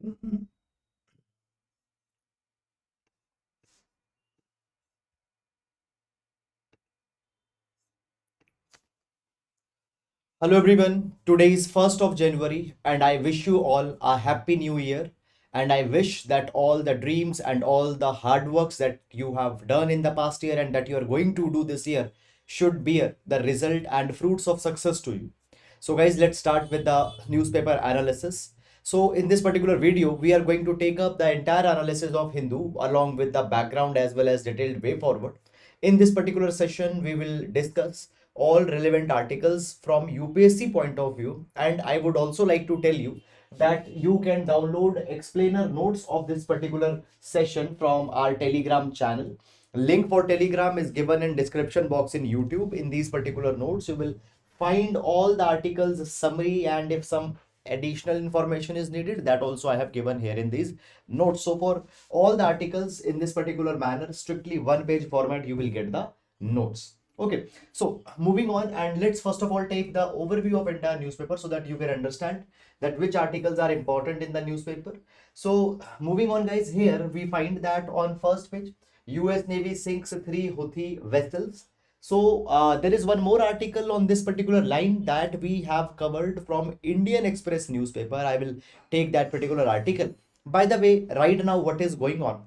Hello everyone. Today is 1st of January and I wish you all a happy new year, and I wish that all the dreams and all the hard works that you have done in the past year and that you are going to do this year should bear the result and fruits of success to you. So guys, let's start with the newspaper analysis. So in this particular video, we are going to take up the entire analysis of Hindu along with the background as well as detailed way forward. In this particular session, we will discuss all relevant articles from UPSC point of view, and I would also like to tell you that you can download explainer notes of this particular session from our Telegram channel. Link for Telegram is given in description box in YouTube. In these particular notes you will find all the articles summary, and if some additional information is needed, that also I have given here in these notes. So for all the articles in this particular manner, strictly one page format, you will get the notes. Okay, so moving on, and let's first of all take the overview of entire newspaper so that you can understand that which articles are important in the newspaper. So moving on guys, here we find that on first page, US Navy sinks three Houthi vessels. So there is one more article on this particular line that we have covered from Indian Express newspaper. I will take that particular article. By the way, right now what is going on?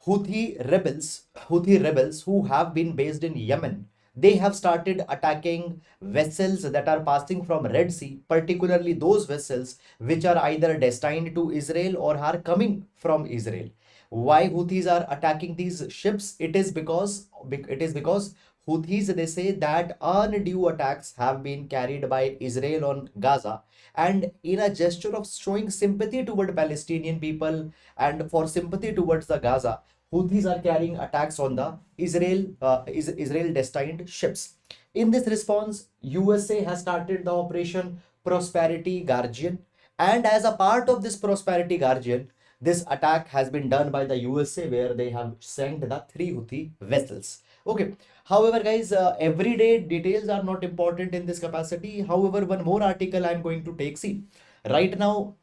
Houthi rebels who have been based in Yemen, they have started attacking vessels that are passing from Red Sea, particularly those vessels which are either destined to Israel or are coming from Israel. Why Houthis are attacking these ships? It is because Houthis, they say that undue attacks have been carried by Israel on Gaza, and in a gesture of showing sympathy toward Palestinian people and for sympathy towards the Gaza, Houthis are carrying attacks on the Israel destined ships. In this response, USA has started the operation Prosperity Guardian, and as a part of this Prosperity Guardian, this attack has been done by the USA, where they have sent the three Houthi vessels. Okay. However, guys, everyday details are not important in this capacity. However, one more article I'm going to take. See, right now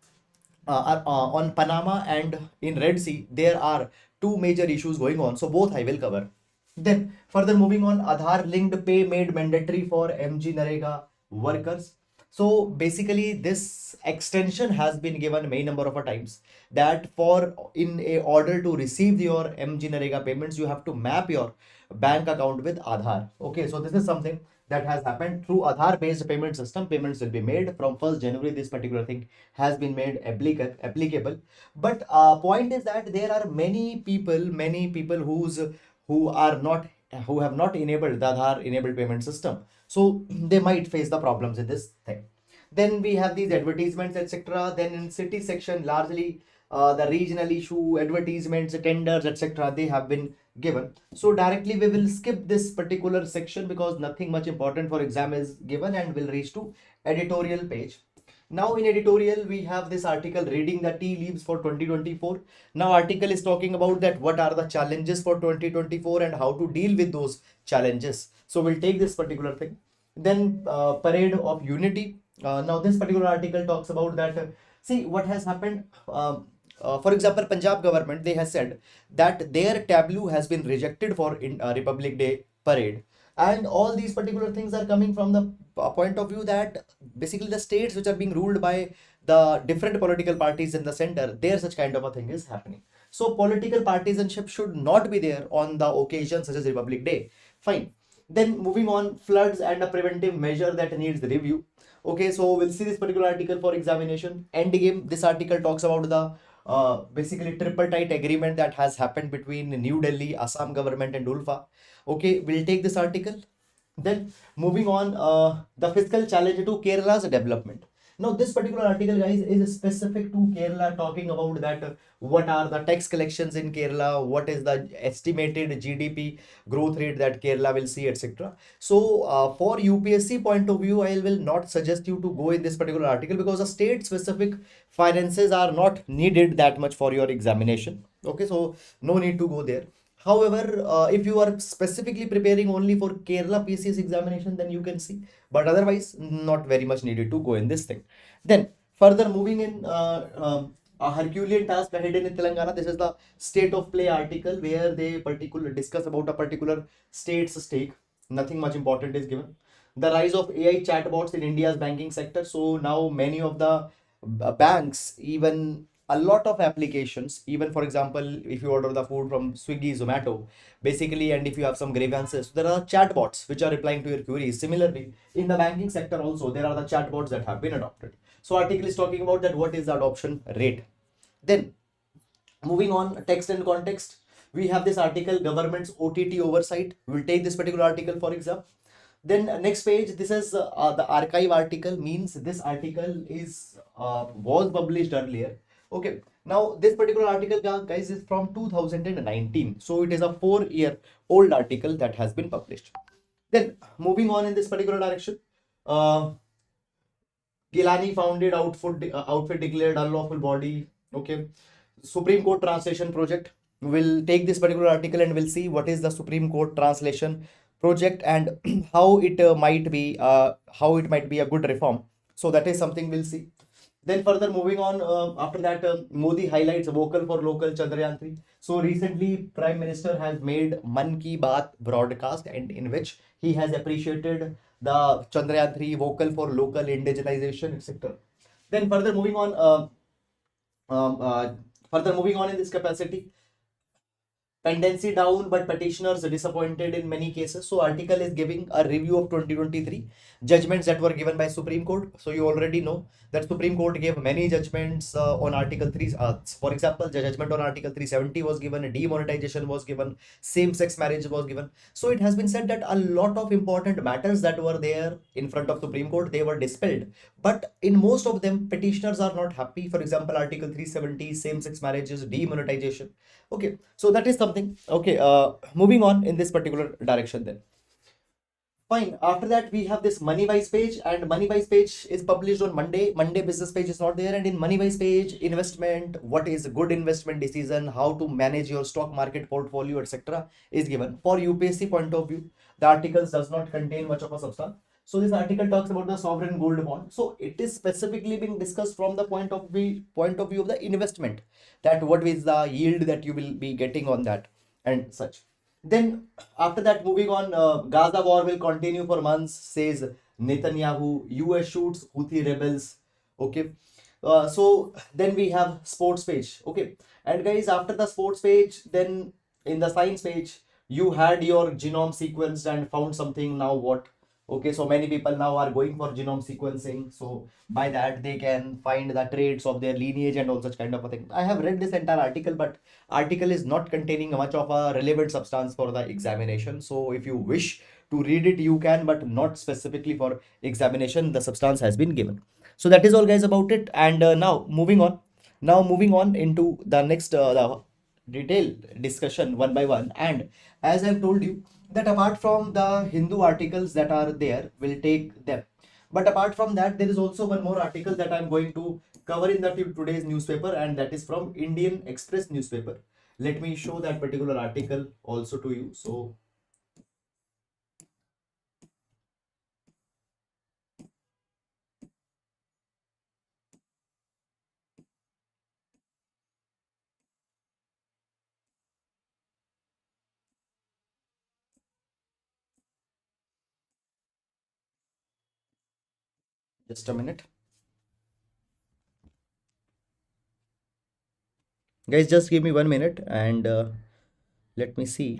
on Panama and in Red Sea, there are two major issues going on. So both I will cover. Then further moving on, Aadhaar linked pay made mandatory for MG Narega workers. So basically this extension has been given many number of a times, that for in a order to receive your MG Narega payments, you have to map your bank account with Aadhaar. Okay, so this is something that has happened through Aadhaar based payment system. Payments will be made from 1st January. This particular thing has been made applicable. But point is that there are many people who have not enabled the Aadhaar enabled payment system. So they might face the problems in this thing. Then we have these advertisements, etc. Then in city section, largely the regional issue, advertisements, tenders, etc. they have been given. So directly we will skip this particular section because nothing much important for exam is given, and we'll reach to editorial page. Now in editorial, we have this article reading the tea leaves for 2024. Now article is talking about that what are the challenges for 2024 and how to deal with those challenges. So we'll take this particular thing. Then parade of unity. Now this particular article talks about that. See what has happened. For example, Punjab government, they have said that their tableau has been rejected for in Republic Day parade, and all these particular things are coming from the point of view that basically the states which are being ruled by the different political parties in the center, there such kind of a thing is happening. So political partisanship should not be there on the occasion such as Republic Day. Fine. Then moving on, floods and a preventive measure that needs review. Okay, so we'll see this particular article for examination. End game. This article talks about the basically tripartite agreement that has happened between New Delhi, Assam government and Ulfa. Okay, we'll take this article. Then moving on, the fiscal challenge to Kerala's development. Now this particular article, guys, is specific to Kerala, talking about that what are the tax collections in Kerala, what is the estimated GDP growth rate that Kerala will see, etc. So for UPSC point of view, I will not suggest you to go in this particular article because the state specific finances are not needed that much for your examination. Okay, so no need to go there. However, if you are specifically preparing only for Kerala PCS examination, then you can see. But otherwise, not very much needed to go in this thing. Then further moving in, a Herculean task ahead in Telangana. This is the state of play article where they particular discuss about a particular state's stake. Nothing much important is given. The rise of AI chatbots in India's banking sector. So now many of the banks, even a lot of applications, even for example, if you order the food from Swiggy, Zomato, basically, and if you have some grievances, there are chatbots which are replying to your queries. Similarly, in the banking sector also, there are the chatbots that have been adopted. So article is talking about that what is the adoption rate. Then moving on, text and context, we have this article, government's OTT oversight. We'll take this particular article for example. Then next page, this is the archive article, means this article is was published earlier. Okay, now this particular article, guys, is from 2019, so it is a 4-year old article that has been published. Then moving on in this particular direction, uh, Gilani founded outfit declared unlawful body. Okay, Supreme Court translation project. We'll take this particular article and we'll see what is the Supreme Court translation project and how it might be a good reform. So that is something we'll see. Then further moving on, after that, Modi highlights vocal for local Chandrayaan 3. So recently, Prime Minister has made Man Ki Baat broadcast, and in which he has appreciated the Chandrayaan 3 vocal for local indigenization, etc. Then um, uh, further moving on in this capacity, pendency down but petitioners disappointed in many cases. So article is giving a review of 2023 judgments that were given by Supreme Court. So you already know that Supreme Court gave many judgments on article 3. For example, the judgment on article 370 was given, demonetization was given, same sex marriage was given. So it has been said that a lot of important matters that were there in front of Supreme Court, they were dispelled, but in most of them petitioners are not happy. For example, article 370, same sex marriages, demonetization. Okay, so that is something. Okay, moving on in this particular direction then. Fine. After that, we have this Money Wise page, and Money Wise page is published on Monday. Monday business page is not there, and in Money Wise page, investment, what is a good investment decision, how to manage your stock market portfolio, etc., is given. For UPSC point of view, the articles does not contain much of a substance. So this article talks about the sovereign gold bond. So it is specifically being discussed from the point of view of the investment, that what is the yield that you will be getting on that and such. Then after that, moving on, Gaza war will continue for months, says Netanyahu. US shoots Houthi rebels. Okay. So then we have sports page. Okay. And guys, after the sports page, then in the science page, you had your genome sequenced and found something. Now what? Okay, so many people now are going for genome sequencing. So by that they can find the traits of their lineage and all such kind of a thing. I have read this entire article, but article is not containing much of a relevant substance for the examination. So if you wish to read it, you can, but not specifically for examination. The substance has been given. So that is all, guys, about it. And now moving on into the next the detailed discussion one by one. And as I've told you, that apart from the Hindu articles that are there, we'll take them. But apart from that, there is also one more article that I'm going to cover in the today's newspaper, and that is from Indian Express newspaper. Let me show that particular article also to you. So just a minute, guys. Just give me 1 minute and let me see.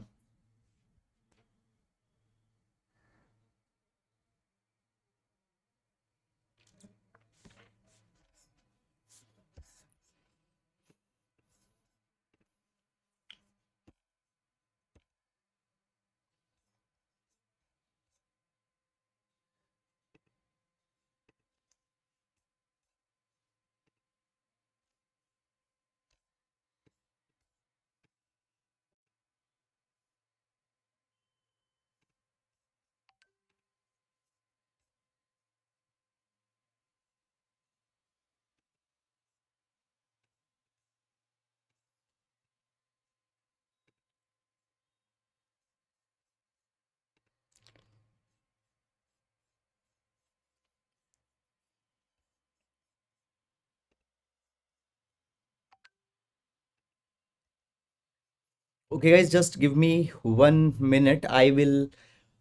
Okay, guys, just give me 1 minute. I will.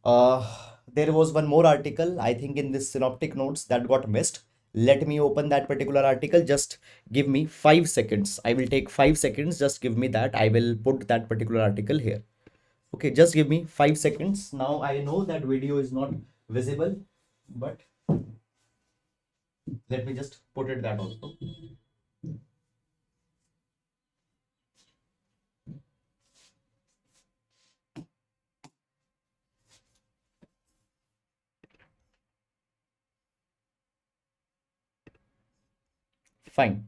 Uh, there was one more article, I think, in this synoptic notes that got missed. Let me open that particular article. Just give me 5 seconds. I will take 5 seconds. Just give me that. I will put that particular article here. Okay, just give me 5 seconds. Now I know that video is not visible, but let me just put it that also. Fine.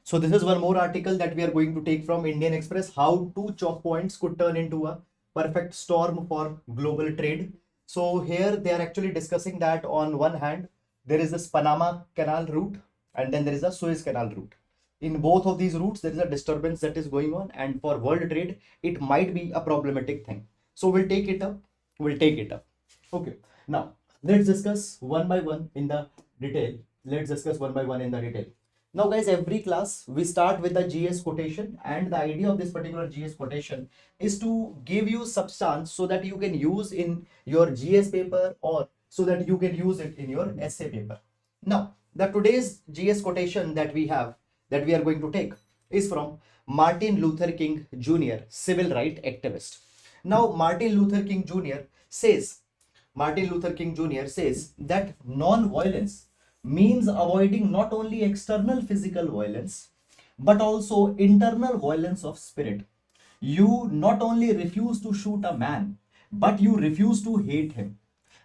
So this is one more article that we are going to take from Indian Express. How two choke points could turn into a perfect storm for global trade. So here they are actually discussing that on one hand, there is this Panama Canal route and then there is a Suez Canal route. In both of these routes, there is a disturbance that is going on, and for world trade, it might be a problematic thing. So we'll take it up. We'll take it up. Okay. Now let's discuss one by one in the detail. Let's discuss one by one in the detail. Now, guys, every class we start with the GS quotation, and the idea of this particular GS quotation is to give you substance so that you can use in your GS paper or so that you can use it in your essay paper. Now, the today's GS quotation that we have, that we are going to take, is from Martin Luther King Jr., civil right activist. Now, Martin Luther King Jr. says that non-violence means avoiding not only external physical violence but also internal violence of spirit. You not only refuse to shoot a man, but you refuse to hate him.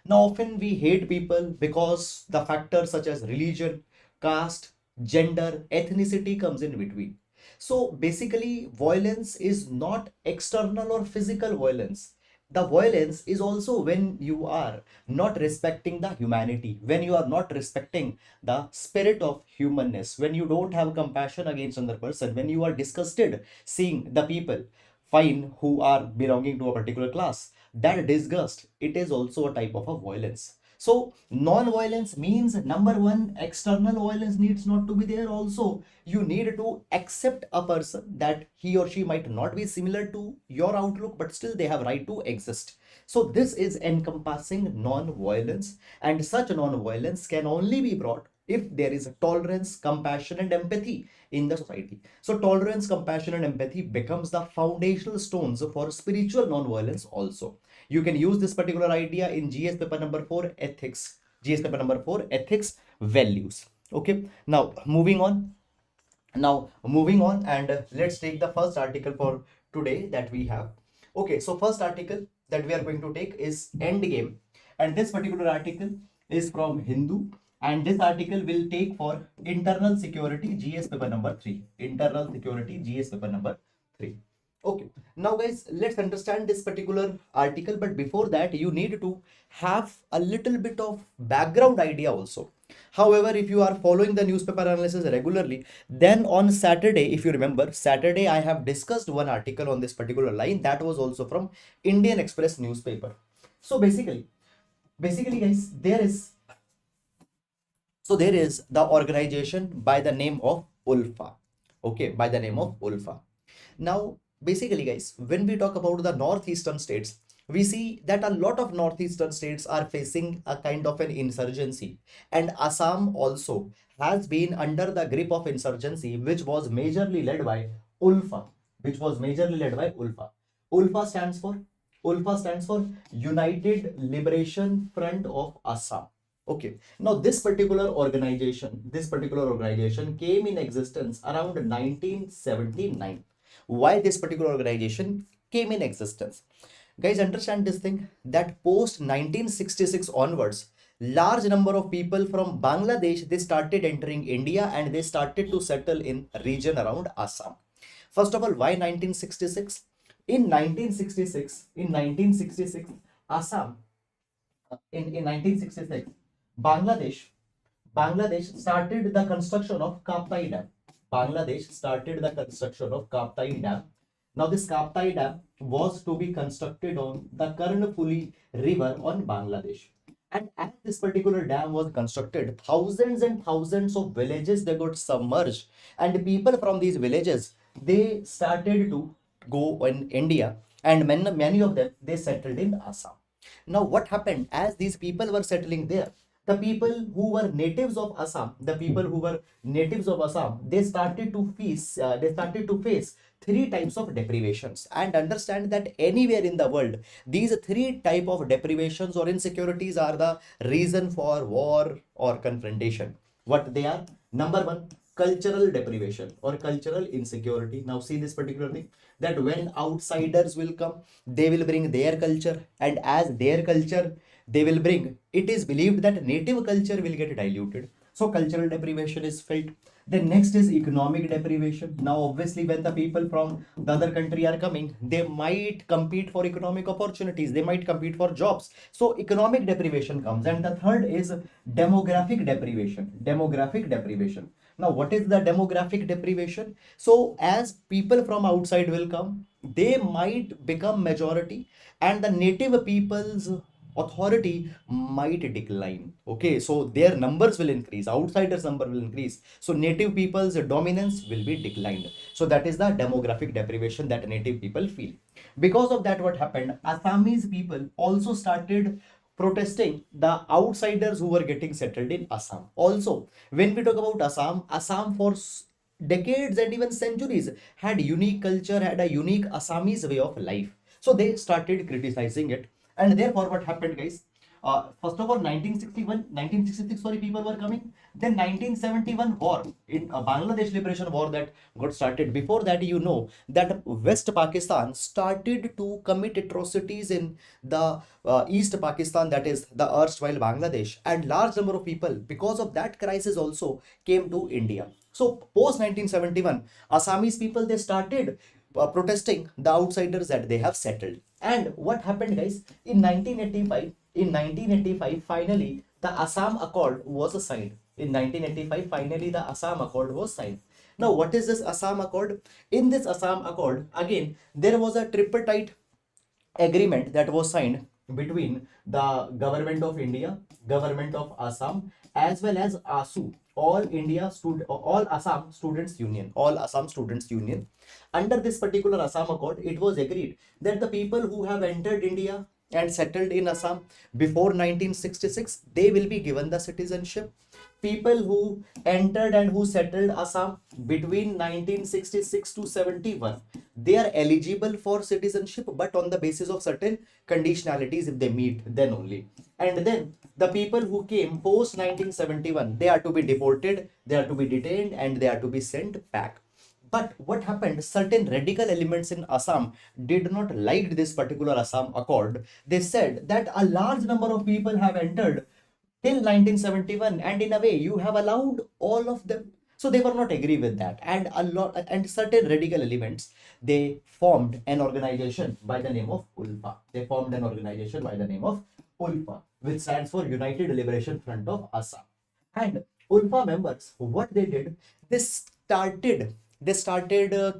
Now, often we hate people because the factors such as religion, caste, gender, ethnicity comes in between. So basically, violence is not external or physical violence. The violence is also when you are not respecting the humanity, when you are not respecting the spirit of humanness, when you don't have compassion against another person, when you are disgusted seeing the people fine who are belonging to a particular class. That disgust, it is also a type of a violence. So non-violence means, number one, external violence needs not to be there. Also, you need to accept a person that he or she might not be similar to your outlook, but still they have right to exist. So this is encompassing non-violence, and such non-violence can only be brought if there is a tolerance, compassion, and empathy in the society. So tolerance, compassion, and empathy becomes the foundational stones for spiritual non-violence also. You can use this particular idea in GS paper number 4 ethics. GS paper number 4 ethics values. Okay. Now moving on and let's take the first article for today that we have. Okay, so first article that we are going to take is Endgame, and this particular article is from Hindu, and this article will take for internal security GS paper number 3. Internal security GS paper number 3. Okay, now guys, let's understand this particular article, but before that, you need to have a little bit of background idea also. However, if you are following the newspaper analysis regularly, then on Saturday, if you remember, Saturday I have discussed one article on this particular line that was also from Indian Express newspaper. So basically guys, there is the organization by the name of Ulfa. Okay, by the name of Ulfa. Now, basically, guys, when we talk about the northeastern states, we see that a lot of northeastern states are facing a kind of an insurgency, and Assam also has been under the grip of insurgency, which was majorly led by Ulfa, which was majorly led by Ulfa. Ulfa stands for Ulfa stands for United Liberation Front of Assam. Okay. Now this particular organization came in existence around 1979. Why this particular organization came in existence? Guys, understand this thing that post 1966 onwards, large number of people from Bangladesh, they started entering India and they started to settle in region around Assam. First of all, why 1966? In 1966, Assam, in 1966, Bangladesh, Bangladesh started the construction of Kaptai Dam. Bangladesh started the construction of Kaptai Dam. Now, this Kaptai Dam was to be constructed on the Karnapuli River on Bangladesh. And as this particular dam was constructed, thousands and thousands of villages they got submerged, and people from these villages they started to go in India, and many of them they settled in Assam. Now, what happened as these people were settling there? The people who were natives of Assam, they started to face three types of deprivations. And understand that anywhere in the world, these three type of deprivations or insecurities are the reason for war or confrontation. What they are? Number one, cultural deprivation or cultural insecurity. Now see this particular thing, that when outsiders will come, they will bring their culture, and as their culture they will bring, it is believed that native culture will get diluted. So cultural deprivation is felt. Then next is economic deprivation. Now obviously when the people from the other country are coming, they might compete for economic opportunities, they might compete for jobs. So economic deprivation comes. And the third is demographic deprivation. Now what is the demographic deprivation? So as people from outside will come, they might become majority, and the native people's authority might decline. Okay, so their numbers will increase, outsiders number will increase, so native people's dominance will be declined. So that is the demographic deprivation that native people feel. Because of that, what happened, Assamese people also started protesting the outsiders who were getting settled in Assam. Also, when we talk about Assam for decades and even centuries had unique culture, had a unique Assamese way of life. So they started criticizing it. And therefore, what happened, guys? First of all, 1966, sorry, people were coming. Then 1971 war, in Bangladesh Liberation War that got started. Before that, you know that West Pakistan started to commit atrocities in the East Pakistan, that is the erstwhile Bangladesh, and large number of people because of that crisis also came to India. So post 1971, Assamese people, they started protesting the outsiders that they have settled. And what happened, guys? In 1985, finally the Assam Accord was signed. In 1985, finally the Assam Accord was signed. Now, what is this Assam Accord? In this Assam Accord, again, there was a tripartite agreement that was signed between the government of India, government of Assam, as well as ASU, All Assam Students Union, All Assam Students Union. Under this particular Assam Accord, it was agreed that the people who have entered India and settled in Assam before 1966, they will be given the citizenship. People who entered and who settled Assam between 1966 to 71, they are eligible for citizenship, but on the basis of certain conditionalities. If they meet, then only. And then the people who came post 1971, they are to be deported, they are to be detained, and they are to be sent back. But what happened? Certain radical elements in Assam did not like this particular Assam Accord. They said that a large number of people have entered till 1971, and in a way you have allowed all of them. So they were not agree with that, and certain radical elements, they formed an organization by the name of ULFA. Which stands for United Liberation Front of Assam. And ULFA members, what they did, they started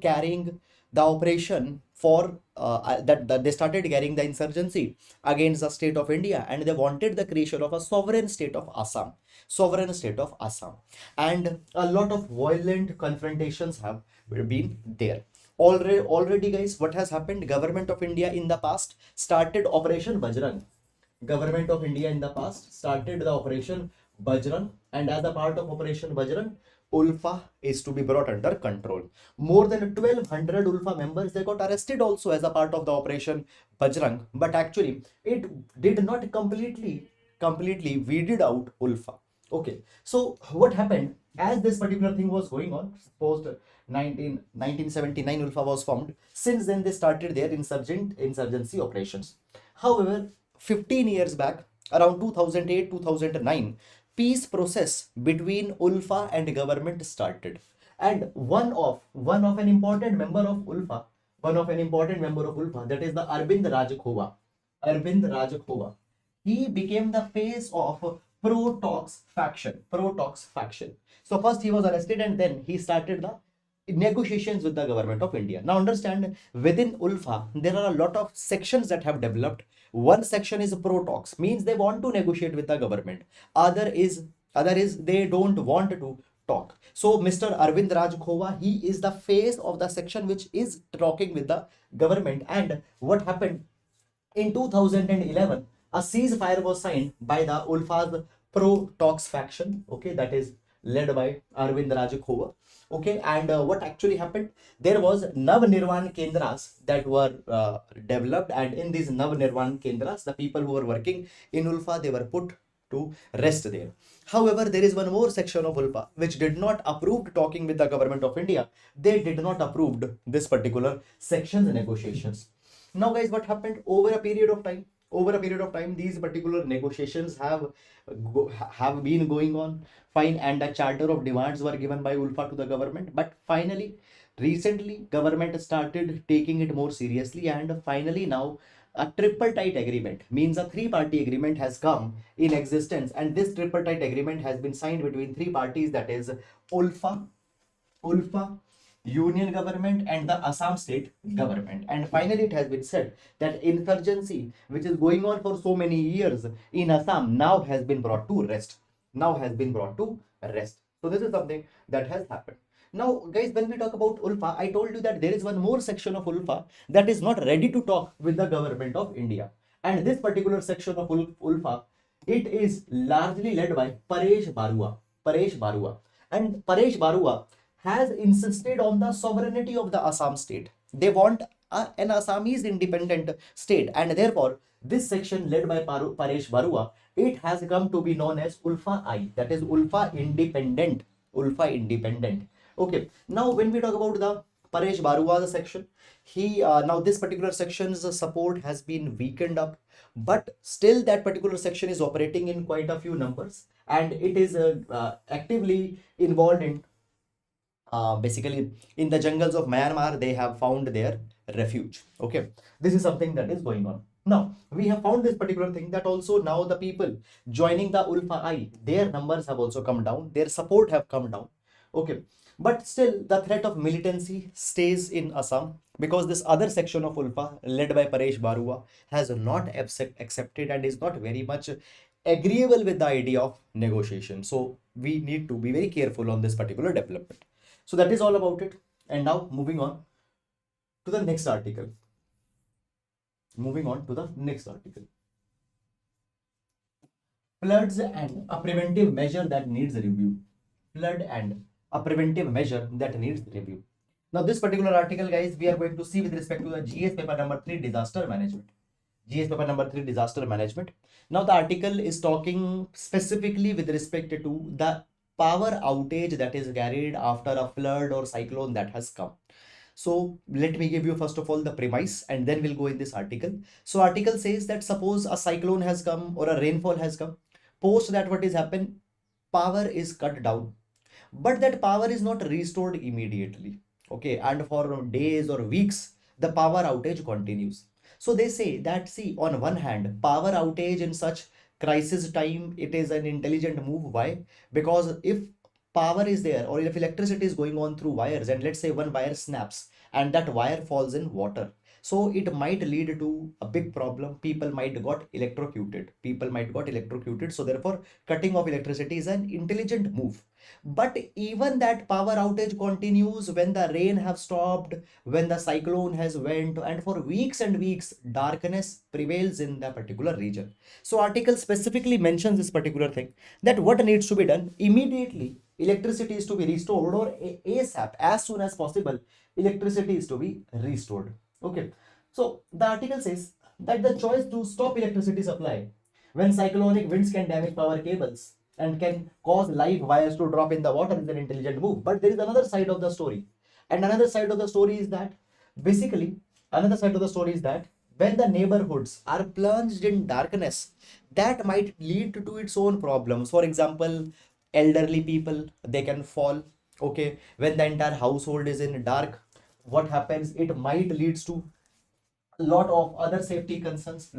carrying the operation for that they started carrying the insurgency against the state of India, and they wanted the creation of a sovereign state of Assam. And a lot of violent confrontations have been there. Already, guys, what has happened? Government of India in the past started Operation Bajrang. Government of India in the past started the Operation Bajrang, and as a part of Operation Bajrang, ULFA is to be brought under control. More than 1200 ULFA members, they got arrested also as a part of the Operation Bajrang, but actually it did not completely weeded out ULFA. Okay, so what happened as this particular thing was going on? Post 1979 ULFA was formed. Since then they started their insurgency operations. However, 15 years back, around 2008-2009, peace process between ULFA and government started. And one of an important member of ULFA, that is the Arvind Rajakhova. He became the face of pro-Tox faction. So first he was arrested, and then he started the negotiations with the government of India. Now understand, within ULFA, there are a lot of sections that have developed. One section is pro-Tox, means they want to negotiate with the government. Other is they don't want to talk. So Mr. Arvind Raj Khova, he is the face of the section which is talking with the government. And what happened in 2011, a ceasefire was signed by the Ulfa's pro-talks faction, okay, that is led by Arvind Rajakhova, okay. And what actually happened? There was Nav Nirvan Kendras that were developed, and in these Nav Nirvan Kendras, the people who were working in Ulfa, they were put to rest there. However, there is one more section of Ulfa which did not approve talking with the government of India. They did not approve this particular section's negotiations. Now guys, what happened over a period of time? Over a period of time, these particular negotiations have been going on fine, and a charter of demands were given by Ulfa to the government. But finally, recently, government started taking it more seriously, and finally now a tripartite agreement, means a three-party agreement has come in existence, and this tripartite agreement has been signed between three parties, that is Ulfa, Union government, and the Assam state government. And finally, it has been said that insurgency, which is going on for so many years in Assam, now has been brought to rest. Now has been brought to rest. So this is something that has happened. Now, guys, when we talk about Ulfa, I told you that there is one more section of Ulfa that is not ready to talk with the government of India. And this particular section of Ulfa, it is largely led by Paresh Barua. Paresh Barua. And Paresh Barua has insisted on the sovereignty of the Assam state. They want an Assamese independent state, and therefore this section led by Paresh Barua, it has come to be known as Ulfa I, that is Ulfa Independent. Ulfa Independent. Okay. Now when we talk about the Paresh Barua section, he now this particular section's support has been weakened up, but still that particular section is operating in quite a few numbers, and it is actively involved in basically in the jungles of Myanmar. They have found their refuge. Okay, this is something that is going on. Now we have found this particular thing, that also now the people joining the Ulfa I, their numbers have also come down, their support have come down. Okay, but still the threat of militancy stays in Assam, because this other section of Ulfa led by Paresh Barua has not accepted and is not very much agreeable with the idea of negotiation. So we need to be very careful on this particular development. So that is all about it. And now moving on to the next article. Moving on to the next article. Floods and a preventive measure that needs review. Flood and a preventive measure that needs review. Now this particular article, guys, we are going to see with respect to the GS paper number 3, disaster management. GS paper number 3, disaster management. Now the article is talking specifically with respect to the power outage that is carried after a flood or cyclone that has come. So let me give you first of all the premise, and then we'll go in this article. So article says that suppose a cyclone has come or a rainfall has come, post that what is happened, power is cut down, but that power is not restored immediately. Okay, and for days or weeks the power outage continues. So they say that, see, on one hand, power outage in such crisis time, it is an intelligent move. Why? Because if power is there, or if electricity is going on through wires, and let's say one wire snaps and that wire falls in water, so it might lead to a big problem. People might got electrocuted. So therefore cutting off electricity is an intelligent move. But even that power outage continues when the rain have stopped, when the cyclone has went, and for weeks and weeks darkness prevails in the particular region. So article specifically mentions this particular thing, that what needs to be done immediately, electricity is to be restored, or ASAP, as soon as possible, electricity is to be restored. Okay, so the article says that the choice to stop electricity supply when cyclonic winds can damage power cables and can cause live wires to drop in the water is an intelligent move. But there is another side of the story, and another side of the story is that when the neighborhoods are plunged in darkness, that might lead to its own problems. For example, elderly people, they can fall. Okay, when the entire household is in dark, what happens? It might leads to lot of other safety concerns.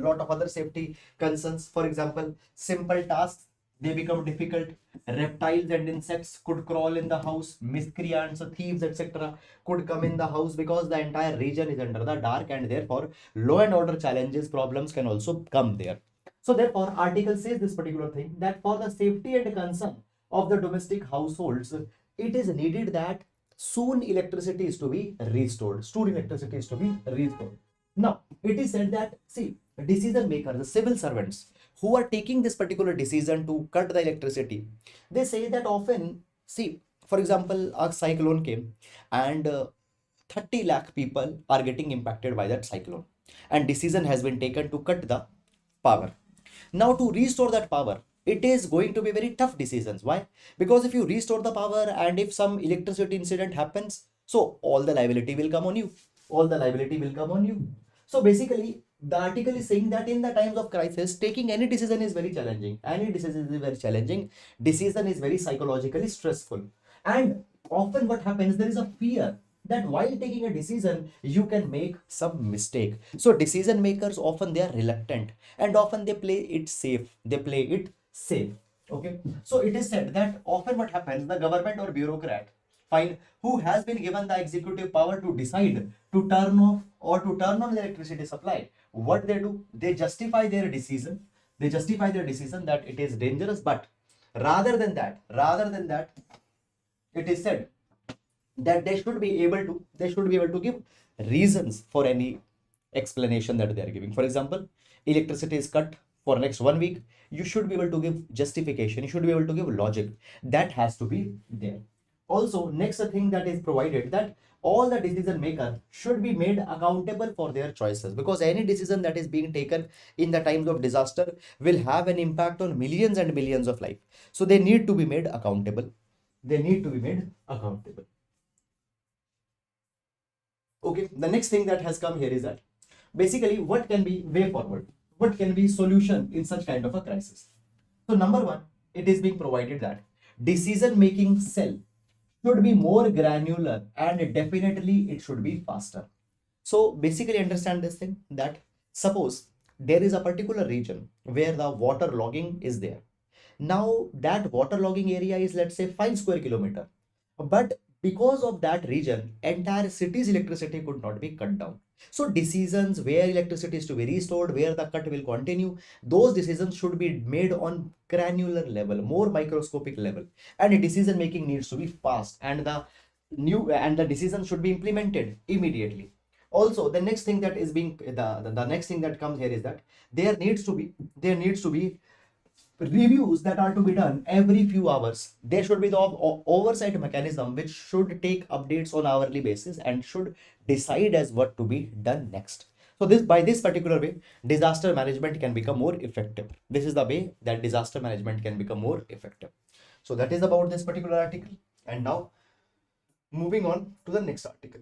For example, simple tasks, they become difficult. Reptiles and insects could crawl in the house. Miscreants, thieves, etc. could come in the house, because the entire region is under the dark, and therefore law and order challenges, problems can also come there. So therefore article says this particular thing, that for the safety and concern of the domestic households, it is needed that soon electricity is to be restored. Soon electricity is to be restored. Now, it is said that, see, decision makers, the civil servants who are taking this particular decision to cut the electricity, they say that often, see, for example, a cyclone came and 30 lakh people are getting impacted by that cyclone, and decision has been taken to cut the power. Now, to restore that power, it is going to be very tough decisions. Why? Because if you restore the power and if some electricity incident happens, so all the liability will come on you. All the liability will come on you. So basically, the article is saying that in the times of crisis, taking any decision is very challenging. Any decision is very challenging. Decision is very psychologically stressful. And often what happens, there is a fear that while taking a decision, you can make some mistake. So decision makers often they are reluctant and often they play it safe. They play it safe. Okay. So it is said that often what happens, the government or bureaucrat fine who has been given the executive power to decide to turn off or to turn on the electricity supply, what they do, they justify their decision. They justify their decision that it is dangerous, but rather than that, it is said that they should be able to give reasons for any explanation that they are giving. For example, electricity is cut for next 1 week, you should be able to give justification, you should be able to give logic. That has to be there. Also, next thing that is provided, that all the decision maker should be made accountable for their choices, because any decision that is being taken in the times of disaster will have an impact on millions and millions of life. So they need to be made accountable. They need to be made accountable. Okay, the next thing that has come here is that basically what can be way forward, what can be solution in such kind of a crisis. So number one, it is being provided that decision making cell should be more granular and definitely it should be faster. So basically understand this thing, that suppose there is a particular region where the water logging is there. Now that water logging area is, let's say, 5 square kilometer, but because of that region, entire city's electricity could not be cut down. So decisions where electricity is to be restored, where the cut will continue, those decisions should be made on granular level, more microscopic level, and decision making needs to be fast, and the decision should be implemented immediately. Also, the next thing that is being the next thing that comes here is that there needs to be reviews that are to be done every few hours. There should be the oversight mechanism which should take updates on hourly basis and should decide as what to be done next. So this, by this particular way, disaster management can become more effective. This is the way that disaster management can become more effective. So that is about this particular article. And now moving on to the next article.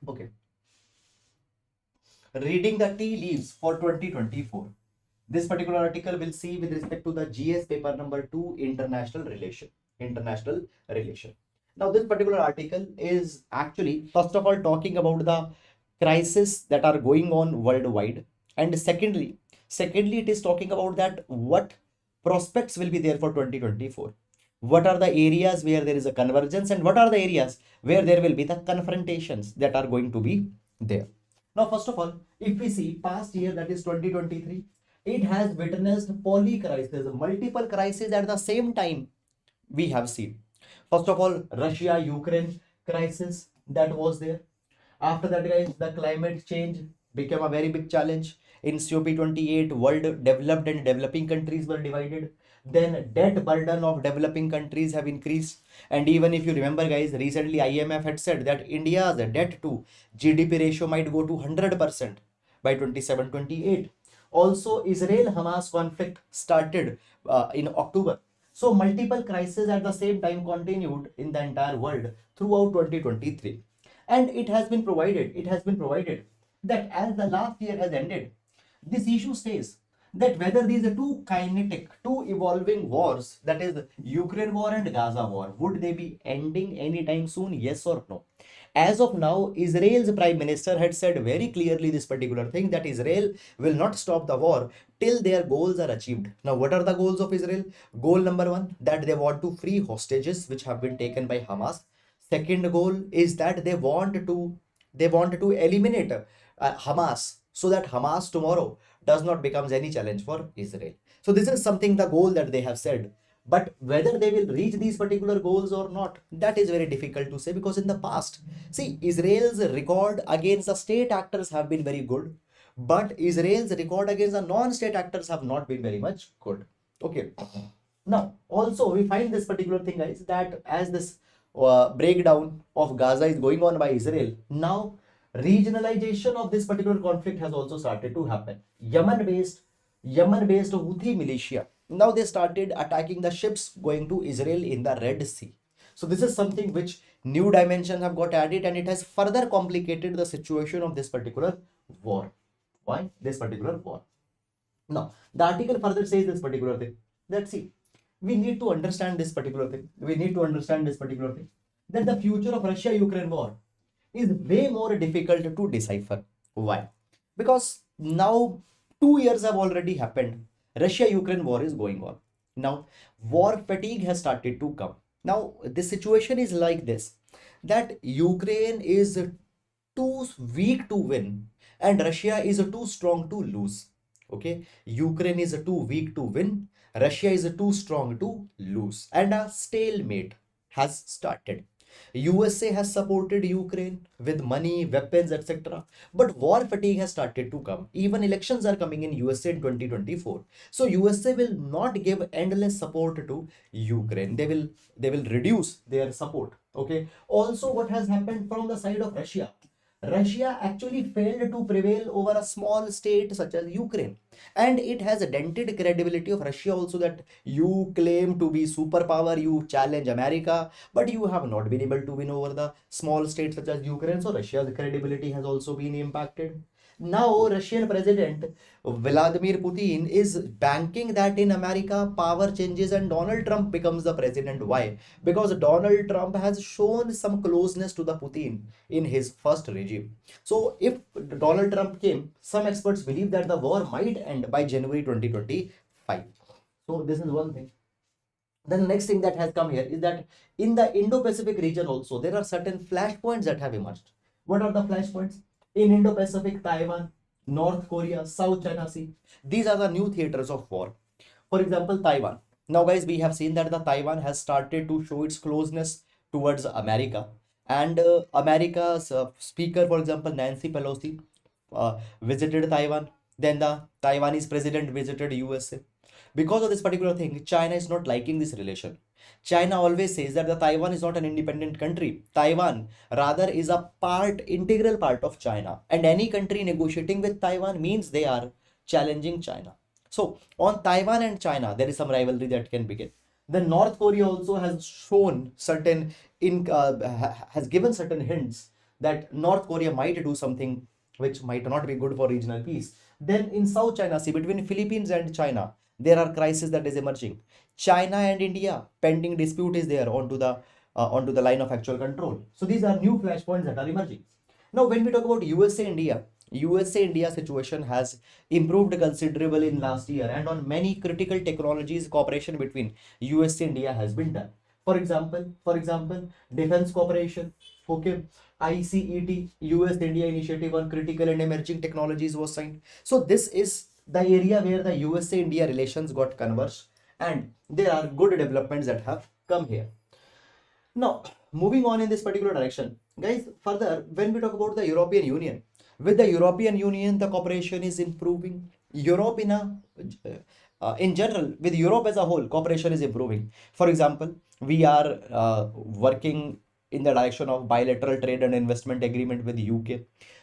Okay. Reading the tea leaves for 2024. This particular article will see with respect to the GS paper number 2, international relation. International relation. Now, this particular article is actually, first of all, talking about the crisis that are going on worldwide, and secondly, it is talking about that what prospects will be there for 2024. What are the areas where there is a convergence, and what are the areas where there will be the confrontations that are going to be there. Now, first of all, if we see past year, that is 2023, it has witnessed poly crisis, multiple crises at the same time we have seen. First of all, Russia-Ukraine crisis that was there. After that, guys, the climate change became a very big challenge. In COP28, world developed and developing countries were divided. Then debt burden of developing countries have increased. And even if you remember, guys, recently IMF had said that India's debt to GDP ratio might go to 100% by 27-28. Also, Israel-Hamas conflict started in October. So multiple crises at the same time continued in the entire world throughout 2023. And it has been provided that as the last year has ended, this issue stays that whether these are two kinetic, two evolving wars, that is Ukraine war and Gaza war, would they be ending anytime soon? Yes or no? As of now, Israel's prime minister had said very clearly this particular thing, that Israel will not stop the war till their goals are achieved. Now, what are the goals of Israel? Goal number one, that they want to free hostages which have been taken by Hamas. Second goal is that they want to eliminate Hamas, so that Hamas tomorrow does not becomes any challenge for Israel. So this is something, the goal that they have said. But whether they will reach these particular goals or not, that is very difficult to say, because in the past, see, Israel's record against the state actors have been very good, but Israel's record against the non-state actors have not been very much good. Okay. Now, also we find this particular thing, guys, that as this breakdown of Gaza is going on by Israel, now regionalization of this particular conflict has also started to happen. Yemen-based Houthi militia, now they started attacking the ships going to Israel in the Red Sea. So this is something which new dimensions have got added, and it has further complicated the situation of this particular war. Why this particular war? Now, the article further says this particular thing. Let's see. We need to understand this particular thing. That the future of Russia-Ukraine war is way more difficult to decipher. Why? Because now 2 years have already happened. Russia-Ukraine war is going on. Now, war fatigue has started to come. Now, the situation is like this, that Ukraine is too weak to win and Russia is too strong to lose. Okay, Ukraine is too weak to win, Russia is too strong to lose, and a stalemate has started. USA has supported Ukraine with money, weapons, etc. But war fatigue has started to come. Even elections are coming in USA in 2024. So USA will not give endless support to Ukraine. They will reduce their support. Okay. Also, what has happened from the side of Russia? Russia actually failed to prevail over a small state such as Ukraine, and it has dented credibility of Russia also, that you claim to be superpower, you challenge America, but you have not been able to win over the small state such as Ukraine. So Russia's credibility has also been impacted. Now, Russian President Vladimir Putin is banking that in America power changes and Donald Trump becomes the president. Why? Because Donald Trump has shown some closeness to the Putin in his first regime. So if Donald Trump came, some experts believe that the war might end by January 2025. So this is one thing. Then the next thing that has come here is that in the Indo-Pacific region also, there are certain flashpoints that have emerged. What are the flashpoints? In Indo-Pacific, Taiwan, North Korea, South China Sea. These are the new theaters of war. For example, Taiwan. Now, guys, we have seen that the Taiwan has started to show its closeness towards America. And America's speaker, for example, Nancy Pelosi, visited Taiwan. Then the Taiwanese president visited USA. Because of this particular thing, China is not liking this relation. China always says that the Taiwan is not an independent country. Taiwan rather is a integral part of China. And any country negotiating with Taiwan means they are challenging China. So on Taiwan and China, there is some rivalry that can begin. Then North Korea also has shown has given certain hints that North Korea might do something which might not be good for regional peace. Then in South China Sea, between Philippines and China, there are crises that is emerging. China and India pending dispute is there onto the line of actual control. So these are new flashpoints that are emerging. Now, when we talk about USA-India situation has improved considerably in last year, and on many critical technologies, cooperation between USA-India has been done. For example, defense cooperation. Okay, ICET, US-India Initiative on Critical and Emerging Technologies was signed. So this is the area where the USA-India relations got converged, and there are good developments that have come here. Now, moving on in this particular direction, guys, further, when we talk about the European Union, with the European Union, the cooperation is improving. Europe in general, with Europe as a whole, cooperation is improving. For example, we are working in the direction of bilateral trade and investment agreement with UK.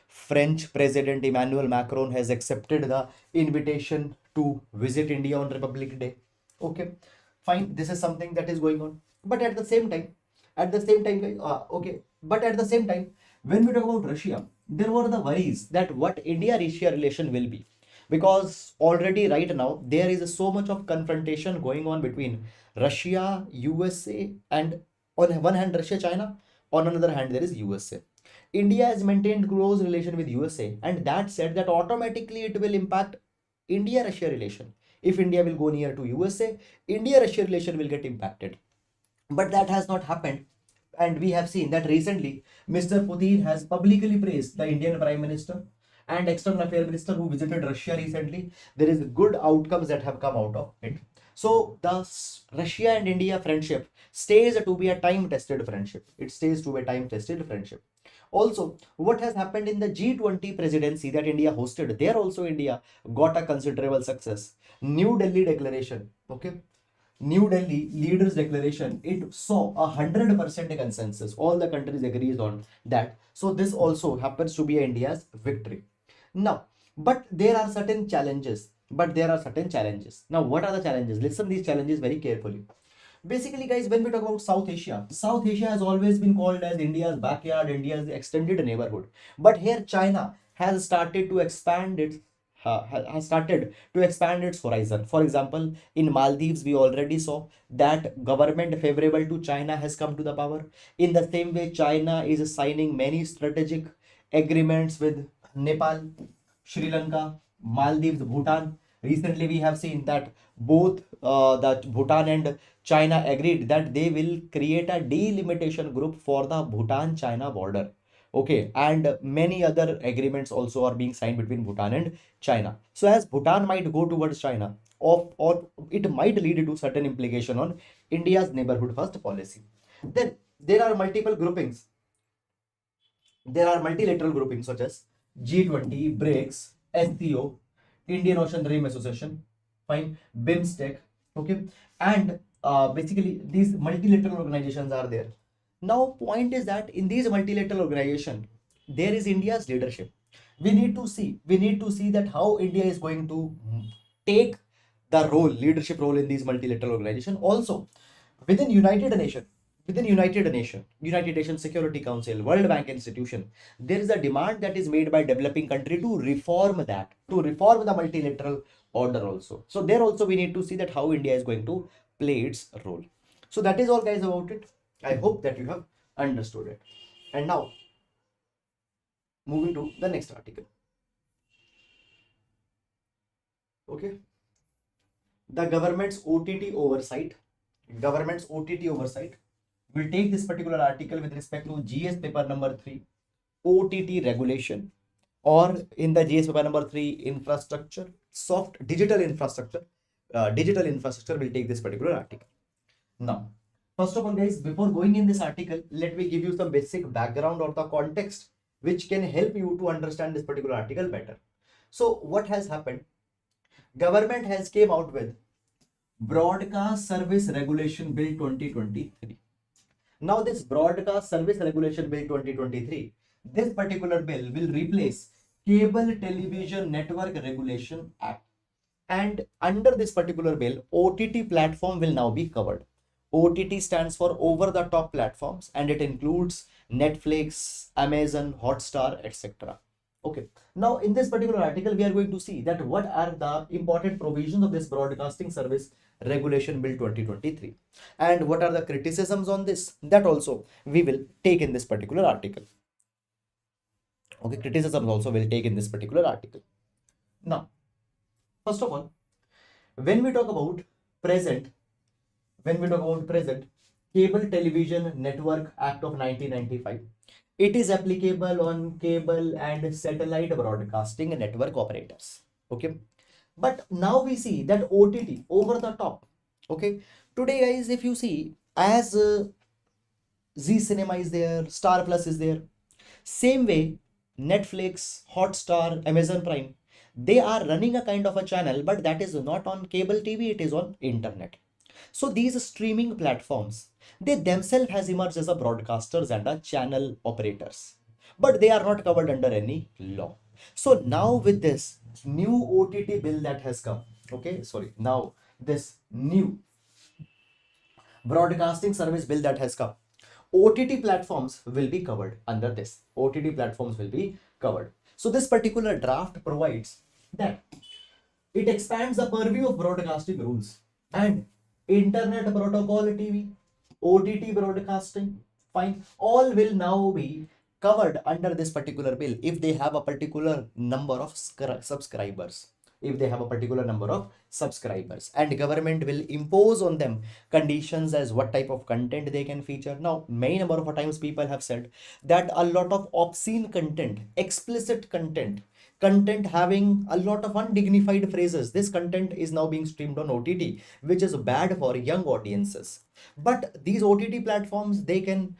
French President Emmanuel Macron has accepted the invitation to visit India on Republic Day. Okay, fine. This is something that is going on. But at the same time, when we talk about Russia, there were the worries that what India-Russia relation will be. Because already right now, there is so much of confrontation going on between Russia, USA, and on one hand, Russia, China, on another hand, there is USA. India has maintained close relation with USA, and that said that automatically it will impact India-Russia relation. If India will go near to USA, India-Russia relation will get impacted. But that has not happened, and we have seen that recently Mr. Putin has publicly praised the Indian Prime Minister and External Affairs Minister who visited Russia recently. There is good outcomes that have come out of it. So the Russia and India friendship stays to be a time-tested friendship. It stays to be a time-tested friendship. Also, what has happened in the G20 presidency that India hosted, there also India got a considerable success. New Delhi Declaration, okay? New Delhi Leaders Declaration, it saw 100% consensus. All the countries agrees on that. So this also happens to be India's victory. Now, but there are certain challenges. Now, what are the challenges? Listen these challenges very carefully. Basically, guys, when we talk about South Asia has always been called as India's backyard, India's extended neighborhood. But here, China has started to expand its horizon. For example, in Maldives, we already saw that government favorable to China has come to the power. In the same way, China is signing many strategic agreements with Nepal, Sri Lanka, Maldives, Bhutan. Recently, we have seen that both the Bhutan and China agreed that they will create a delimitation group for the Bhutan-China border. Okay, and many other agreements also are being signed between Bhutan and China. So as Bhutan might go towards China, or it might lead to certain implication on India's neighborhood first policy. Then there are multiple groupings. There are multilateral groupings such as G20, BRICS, SCO, Indian Ocean Dream Association, fine, BIMSTEC, okay, and basically these multilateral organizations are there. Now, point is that in these multilateral organization, there is India's leadership. We need to see that how India is going to take the leadership role in these multilateral organization. Also, within United Nations, United Nations Security Council, World Bank institution, there is a demand that is made by developing country to reform the multilateral order also. So there also we need to see that how India is going to play its role. So that is all, guys, about it. I hope that you have understood it. And now, moving to the next article. Okay. The government's OTT oversight will take this particular article with respect to GS paper number 3, OTT regulation, or in the GS paper number 3, infrastructure, digital infrastructure will take this particular article. Now, first of all, guys, before going in this article, let me give you some basic background or the context which can help you to understand this particular article better. So what has happened? Government has came out with Broadcast Service Regulation Bill 2023. Now this Broadcast Service Regulation Bill 2023, this particular bill will replace Cable Television Network Regulation Act. And under this particular bill, OTT platform will now be covered. OTT stands for over the top platforms, and it includes Netflix, Amazon, Hotstar, etc. Okay. Now in this particular article, we are going to see that what are the important provisions of this Broadcasting Service Regulation Bill 2023 and what are the criticisms on this. That also we will take in this particular article. Okay, criticisms also will take in this particular article. Now, first of all, when we talk about present Cable Television Network Act of 1995, it is applicable on cable and satellite broadcasting network operators. Okay, but now we see that OTT, over the top. Okay, today, guys, if you see, as Z Cinema is there, Star Plus is there, same way Netflix, Hotstar, Amazon Prime, they are running a kind of a channel, but that is not on cable TV, it is on internet. So these streaming platforms, they themselves has emerged as a broadcasters and a channel operators, but they are not covered under any law. So now with this new OTT bill that has come, now this new Broadcasting Service Bill that has come, OTT platforms will be covered under this. OTT platforms will be covered. So this particular draft provides that it expands the purview of broadcasting rules and Internet Protocol TV, OTT broadcasting, fine, all will now be covered under this particular bill if they have a particular number of subscribers. And government will impose on them conditions as what type of content they can feature. Now, many number of times people have said that a lot of obscene content, explicit content, content having a lot of undignified phrases. This content is now being streamed on OTT, which is bad for young audiences. But these OTT platforms, they can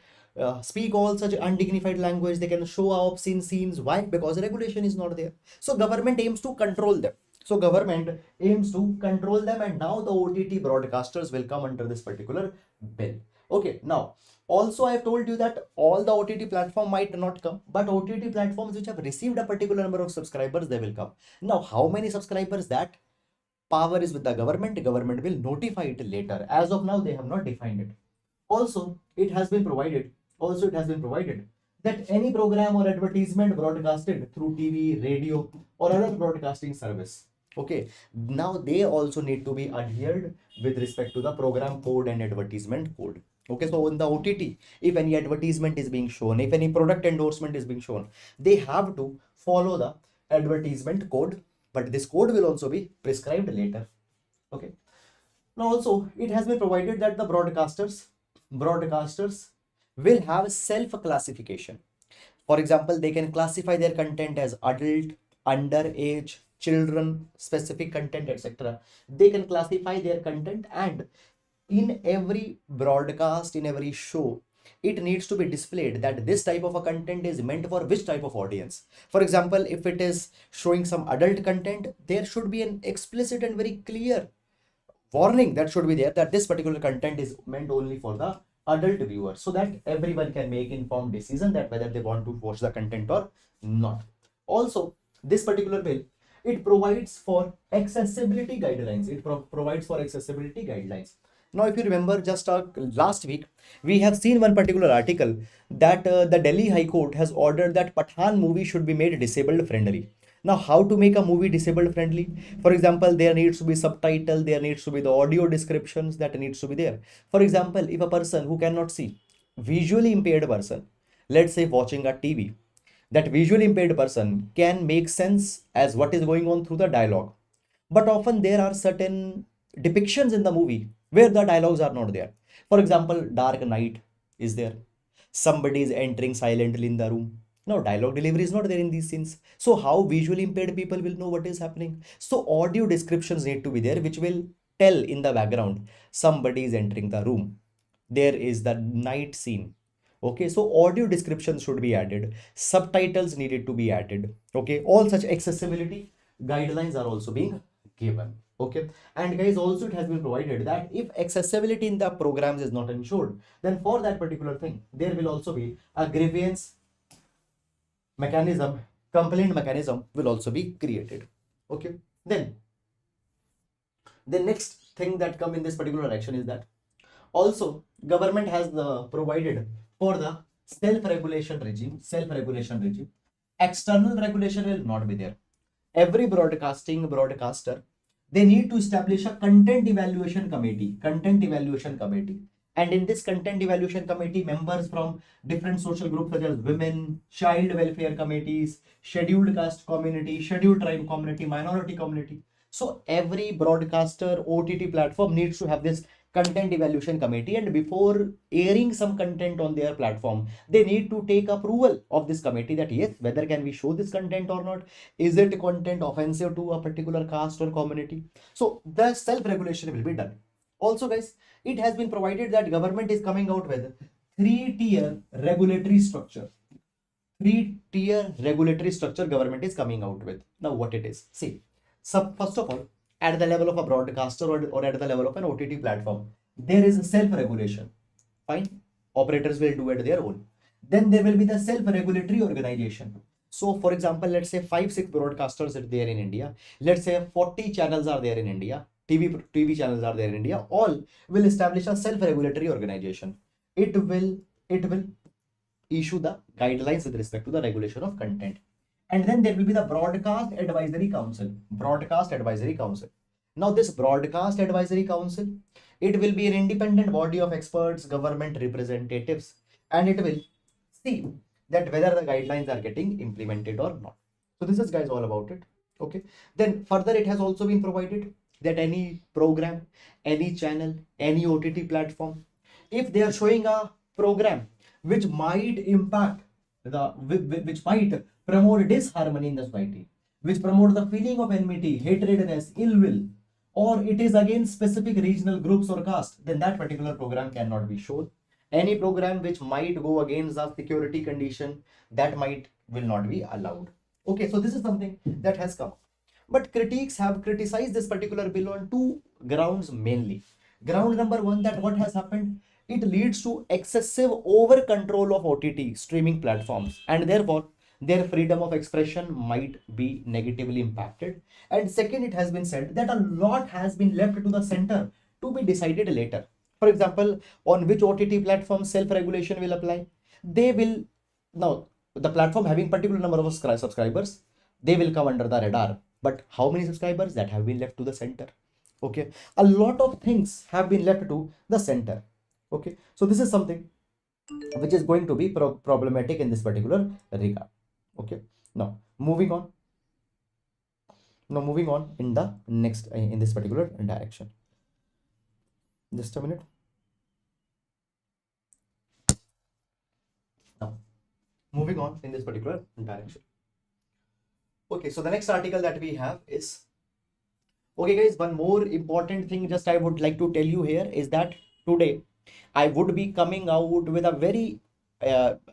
speak all such undignified language. They can show obscene scenes. Why? Because regulation is not there. So government aims to control them. So government aims to control them, and now the OTT broadcasters will come under this particular bill. Okay, now also I have told you that all the OTT platform might not come, but OTT platforms which have received a particular number of subscribers, they will come. Now, how many subscribers, that power is with the government. Government will notify it later. As of now, they have not defined it. Also, it has been provided. That any program or advertisement broadcasted through TV, radio, or other broadcasting service. Okay, now they also need to be adhered with respect to the program code and advertisement code. Okay, so in the OTT, if any advertisement is being shown, if any product endorsement is being shown, they have to follow the advertisement code, but this code will also be prescribed later. Okay, now also it has been provided that the broadcasters will have self classification. For example, they can classify their content as adult, underage, children, specific content, etc. They can classify their content, and in every broadcast, in every show, it needs to be displayed that this type of a content is meant for which type of audience. For example, if it is showing some adult content, there should be an explicit and very clear warning that should be there, that this particular content is meant only for the adult viewer, so that everyone can make informed decision that whether they want to watch the content or not. Also, this particular bill, it provides for accessibility guidelines. Provides for accessibility guidelines. Now, if you remember, just last week, we have seen one particular article that the Delhi High Court has ordered that Pathan movie should be made disabled friendly. Now, how to make a movie disabled friendly? For example, there needs to be subtitle, there needs to be the audio descriptions that needs to be there. For example, if a person who cannot see, visually impaired person, let's say watching a TV, that visually impaired person can make sense as what is going on through the dialogue. But often there are certain depictions in the movie where the dialogues are not there. For example, dark night is there. Somebody is entering silently in the room. No, dialogue delivery is not there in these scenes. So how visually impaired people will know what is happening? So audio descriptions need to be there, which will tell in the background somebody is entering the room. There is the night scene. Okay, so audio descriptions should be added. Subtitles needed to be added. Okay, all such accessibility guidelines are also being given. Okay, and guys, also it has been provided that if accessibility in the programs is not ensured, then for that particular thing, there will also be a grievance mechanism, complaint mechanism will also be created. Okay, then the next thing that come in this particular action is that also government has provided for the self-regulation regime. External regulation will not be there. Every broadcaster, they need to establish a content evaluation committee. And in this content evaluation committee, members from different social groups such as women, child welfare committees, scheduled caste community, scheduled tribe community, minority community. So every broadcaster OTT platform needs to have this content evaluation committee, and before airing some content on their platform, they need to take approval of this committee that yes, whether can we show this content or not, is it content offensive to a particular caste or community. So the self-regulation will be done. Also guys, it has been provided that government is coming out with three-tier regulatory structure. Government is coming out with. Now what it is, see, so first of all, at the level of a broadcaster or at the level of an OTT platform, there is self-regulation. Fine, operators will do it their own. Then there will be the self-regulatory organization. So for example, let's say 5-6 broadcasters are there in India. Let's say 40 channels are there in India. TV channels are there in India. All will establish a self-regulatory organization. It will issue the guidelines with respect to the regulation of content. And then there will be the Broadcast Advisory Council. Now this Broadcast Advisory Council, it will be an independent body of experts, government representatives, and it will see that whether the guidelines are getting implemented or not. So this is guys all about it. Okay. Then further it has also been provided that any program, any channel, any OTT platform, if they are showing a program which might impact which might promote disharmony in the society, which promote the feeling of enmity, hatredness, ill will, or it is against specific regional groups or caste, then that particular program cannot be shown. Any program which might go against the security condition, that might will not be allowed. Okay, so this is something that has come. But critics have criticized this particular bill on two grounds mainly. Ground number one, that what has happened, it leads to excessive over control of OTT streaming platforms, and therefore their freedom of expression might be negatively impacted. And second, it has been said that a lot has been left to the center to be decided later. For example, on which OTT platform self-regulation will apply. They will now, the platform having particular number of subscribers, they will come under the radar. But how many subscribers, that have been left to the center. Okay, a lot of things have been left to the center. Okay, so this is something which is going to be problematic in this particular regard. Okay, now moving on. Now moving on in the next in this particular direction. Just a minute. Now moving on in this particular direction. Okay, so the next article that we have is, okay guys, one more important thing just I would like to tell you here is that today I would be coming out with a very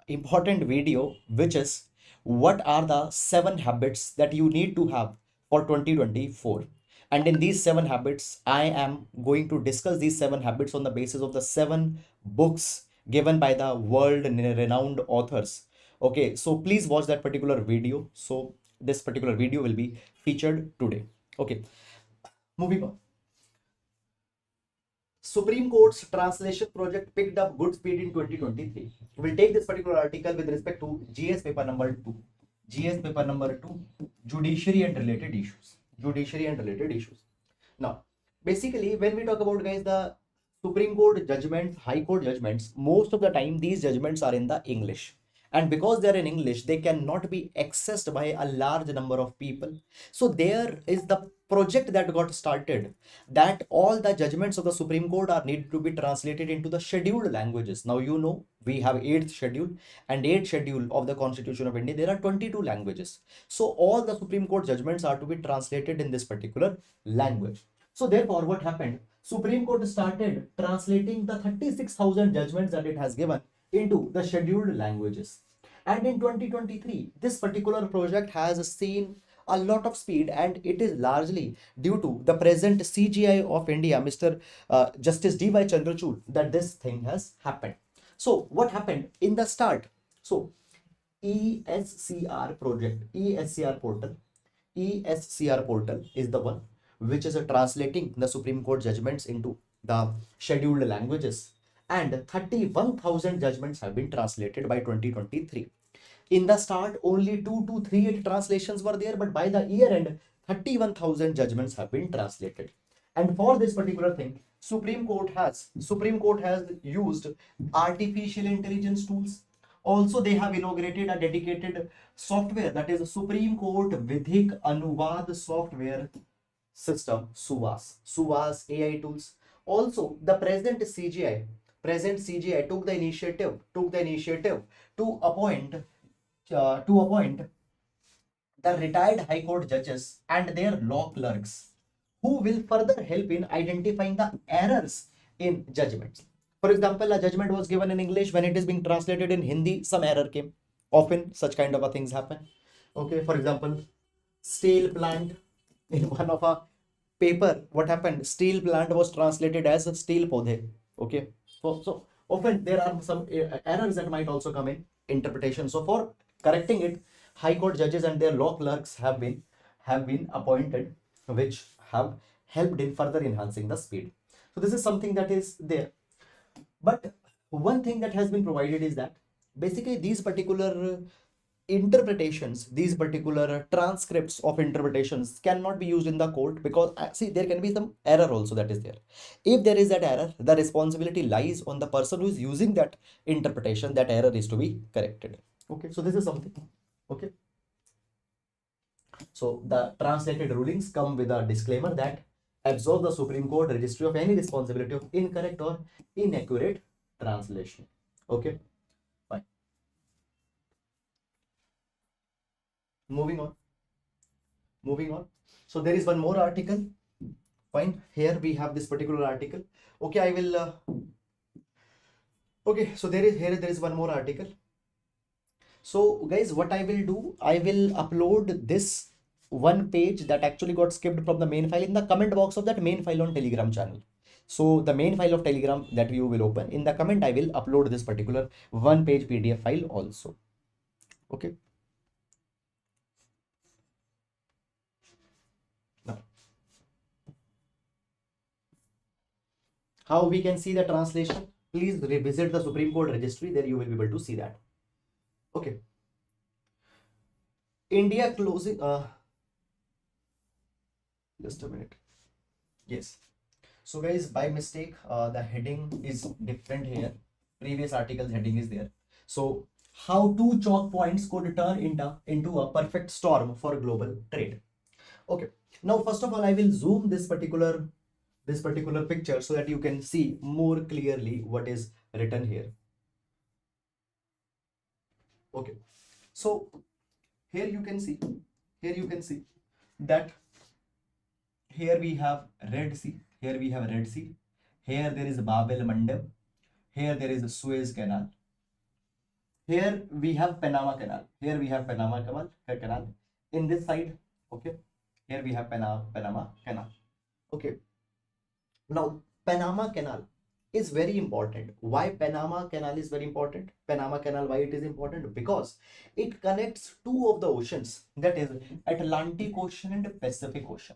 important video, which is what are the 7 habits that you need to have for 2024. And in these 7 habits, I am going to discuss these 7 habits on the basis of the 7 books given by the world renowned authors. Okay, so please watch that particular video. So this particular video will be featured today. Okay, moving on. Supreme Court's translation project picked up good speed in 2023. We'll take this particular article with respect to GS paper number 2. GS paper number 2, Judiciary and related issues. Judiciary and related issues. Now, basically, when we talk about, guys, the Supreme Court judgments, High Court judgments, most of the time these judgments are in the English. And because they are in English, they cannot be accessed by a large number of people. So there is the project that got started, that all the judgments of the Supreme Court are needed to be translated into the scheduled languages. Now you know we have 8th schedule, and 8th schedule of the Constitution of India, there are 22 languages. So all the Supreme Court judgments are to be translated in this particular language. So therefore what happened, Supreme Court started translating the 36,000 judgments that it has given into the scheduled languages. And in 2023, this particular project has seen a lot of speed, and it is largely due to the present CGI of India, Mr. Justice D.Y. Chandrachud, that this thing has happened. So what happened in the start? So ESCR project, ESCR portal is the one which is translating the Supreme Court judgments into the scheduled languages, and 31,000 judgments have been translated by 2023. In the start, only 2 to 3 translations were there, but by the year end, 31,000 judgments have been translated. And for this particular thing, Supreme Court has used artificial intelligence tools. Also, they have inaugurated a dedicated software, that is a Supreme Court Vidhik Anuvad software system, SUVAS AI tools. Also, the present CGI took the initiative to appoint the retired High Court judges and their law clerks, who will further help in identifying the errors in judgments. For example, a judgment was given in English, when it is being translated in Hindi, some error came. Often such kind of things happen. Okay, for example, steel plant, in one of a paper, what happened, steel plant was translated as steel podhe. Okay, so often there are some errors that might also come in interpretation. So for correcting it, High Court judges and their law clerks have been appointed, which have helped in further enhancing the speed. So this is something that is there. But one thing that has been provided is that basically these particular interpretations, these particular transcripts of interpretations cannot be used in the court, because see, there can be some error also that is there. If there is that error, the responsibility lies on the person who is using that interpretation. That error is to be corrected. Okay, so this is something. Okay, so the translated rulings come with a disclaimer that absolve the Supreme Court registry of any responsibility of incorrect or inaccurate translation. Okay, moving on. Moving on. So there is one more article. Fine. Here we have this particular article. Okay, I will. Okay, so there is one more article. So guys, what I will do, I will upload this one page that actually got skipped from the main file in the comment box of that main file on Telegram channel. So the main file of Telegram that you will open, in the comment I will upload this particular one page PDF file also. Okay. Now, how we can see the translation? Please revisit the Supreme Court registry, there you will be able to see that. Okay. India closing, just a minute. Yes. So guys, by mistake, the heading is different here. Previous article's heading is there. So how two chalk points could turn into a perfect storm for global trade. Okay. Now, first of all, I will zoom this particular picture so that you can see more clearly what is written here. Okay. So here you can see that here we have Red Sea. Here we have Red Sea. Here there is Babel Mandeb. Here there is Suez Canal. Here we have Panama Canal. Here we have Panama Canal. In this side, okay. Here we have Panama Canal. Okay. Now, Panama Canal is very important. Why Panama Canal is very important? Panama Canal, why it is important? Because it connects two of the oceans, that is Atlantic Ocean and Pacific Ocean.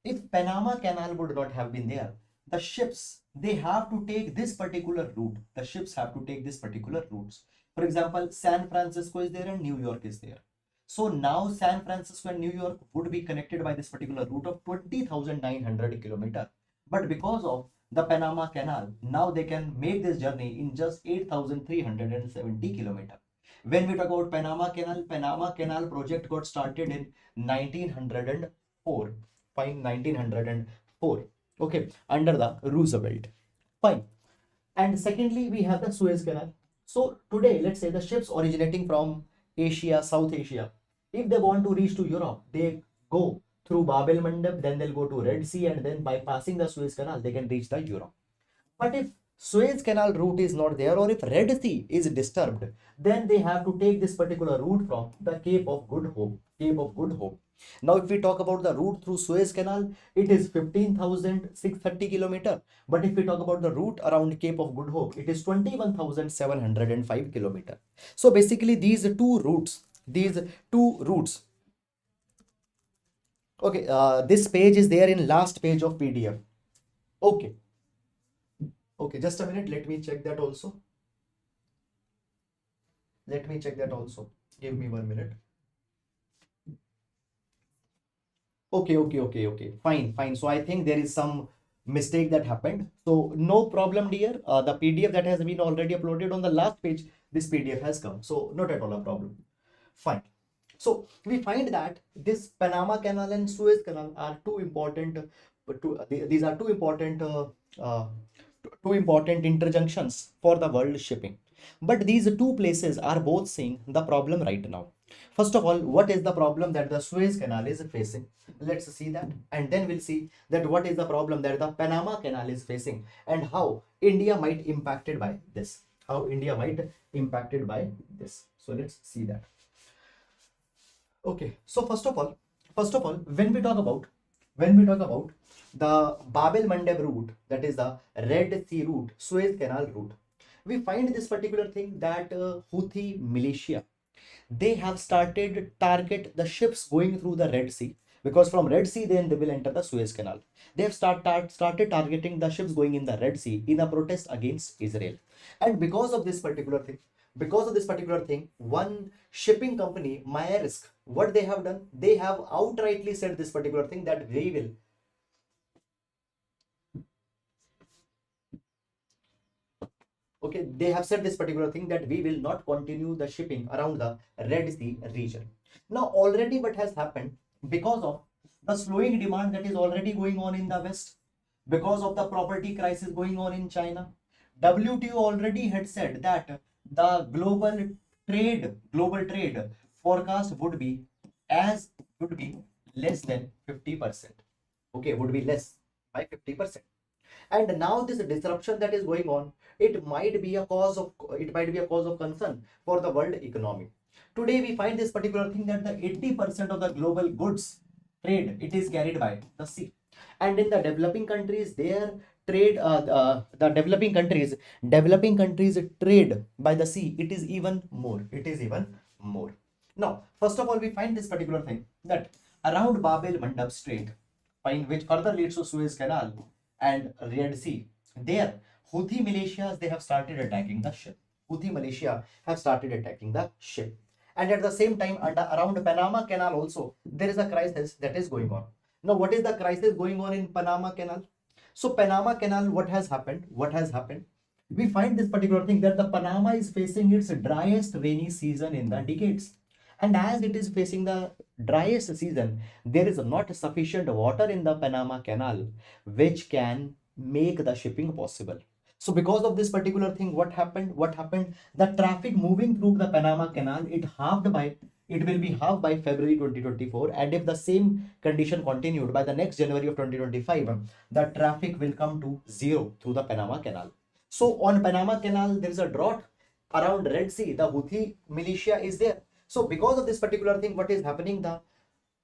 If Panama Canal would not have been there, the ships, they have to take this particular route. The ships have to take this particular routes. For example, San Francisco is there and New York is there. So now San Francisco and New York would be connected by this particular route of 20,900 kilometers. But because of the Panama Canal, now they can make this journey in just 8,370 kilometers. When we talk about Panama Canal project got started in 1904. Fine, 1904. Okay, under the Roosevelt. Fine. And secondly, we have the Suez Canal. So today, let's say the ships originating from Asia, South Asia, if they want to reach to Europe, they go through Bab el Mandeb, then they'll go to Red Sea, and then by passing the Suez Canal, they can reach the Europe. But if Suez Canal route is not there, or if Red Sea is disturbed, then they have to take this particular route from the Cape of Good Hope. Cape of Good Hope. Now, if we talk about the route through Suez Canal, it is 15,630 kilometers. But if we talk about the route around Cape of Good Hope, it is 21,705 kilometers. So basically, these two routes. Okay, this page is there in last page of PDF. Okay. Okay, just a minute. Let me check that also. Give me 1 minute. Okay. Fine. So I think there is some mistake that happened. So no problem, dear. The PDF that has been already uploaded on the last page, this PDF has come. So not at all a problem. Fine. So we find that this Panama Canal and Suez Canal are two important. These are two important interjunctions for the world shipping. But these two places are both seeing the problem right now. First of all, what is the problem that the Suez Canal is facing? Let's see that, and then we'll see that what is the problem that the Panama Canal is facing and how India might impacted by this. So let's see that. Okay, so first of all, when we talk about the Bab el Mandeb route, that is the Red Sea route, Suez Canal route, we find this particular thing that Houthi militia, they have started target the ships going through the Red Sea, because from Red Sea then they will enter the Suez Canal. They have started targeting the ships going in the Red Sea in a protest against Israel. And because of this particular thing, one shipping company, Maersk, what they have done, they have outrightly said this particular thing that they will they have said this particular thing that we will not continue the shipping around the Red Sea region. Now already what has happened, because of the slowing demand that is already going on in the West, because of the property crisis going on in China, WTO already had said that the global trade forecast would be less than 50%. Okay, would be less by 50%. And now this disruption that is going on, it might be a cause of concern for the world economy. Today we find this particular thing that the 80% of the global goods trade, it is carried by the sea. And in the developing countries, their trade, the developing countries trade by the sea, it is even more. It is even more. Now, first of all, we find this particular thing that around Bab el Mandab Strait, find which further leads to Suez Canal and Red Sea. There, Houthi militias, they have started attacking the ship. Houthi militia have started attacking the ship. And at the same time, around Panama Canal also, there is a crisis that is going on. Now, what is the crisis going on in Panama Canal? So, Panama Canal, what has happened? What has happened? We find this particular thing that the Panama is facing its driest rainy season in the decades. And as it is facing the driest season, there is not sufficient water in the Panama Canal which can make the shipping possible. So because of this particular thing, what happened? The traffic moving through the Panama Canal, it will be halved by February 2024. And if the same condition continued by the next January of 2025, the traffic will come to zero through the Panama Canal. So on Panama Canal, there is a drought. Around Red Sea, the Houthi militia is there. So because of this particular thing, what is happening? The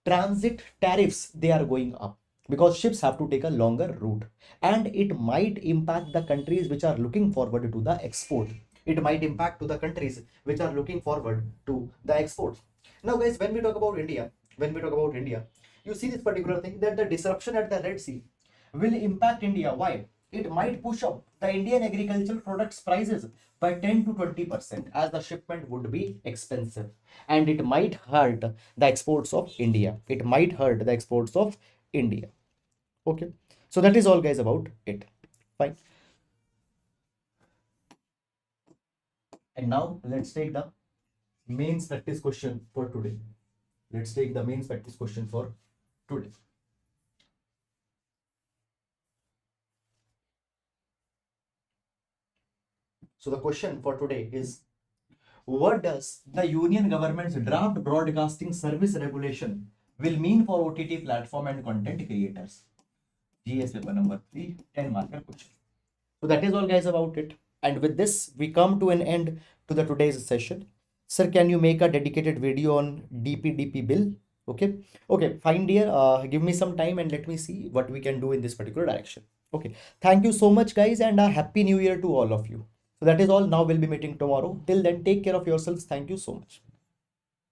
transit tariffs, they are going up because ships have to take a longer route, and it might impact the countries which are looking forward to the export. It might impact to the countries which are looking forward to the exports. Now guys, when we talk about India, you see this particular thing that the disruption at the Red Sea will impact India. Why? It might push up the Indian agricultural products prices by 10 to 20% as the shipment would be expensive, and it might hurt the exports of India. It might hurt the exports of India. Okay, so that is all guys about it. Fine. And now let's take the mains practice question for today. Let's take the mains practice question for today. So the question for today is, what does the union government's draft broadcasting service regulation will mean for OTT platform and content creators? GS paper number 3, 10 marker question. So that is all guys about it. And with this, we come to an end to the today's session. Sir, can you make a dedicated video on DPDP bill? Okay. Okay, fine dear. Give me some time and let me see what we can do in this particular direction. Okay. Thank you so much guys, and a happy new year to all of you. So that is all. Now we'll be meeting tomorrow. Till then, take care of yourselves. Thank you so much.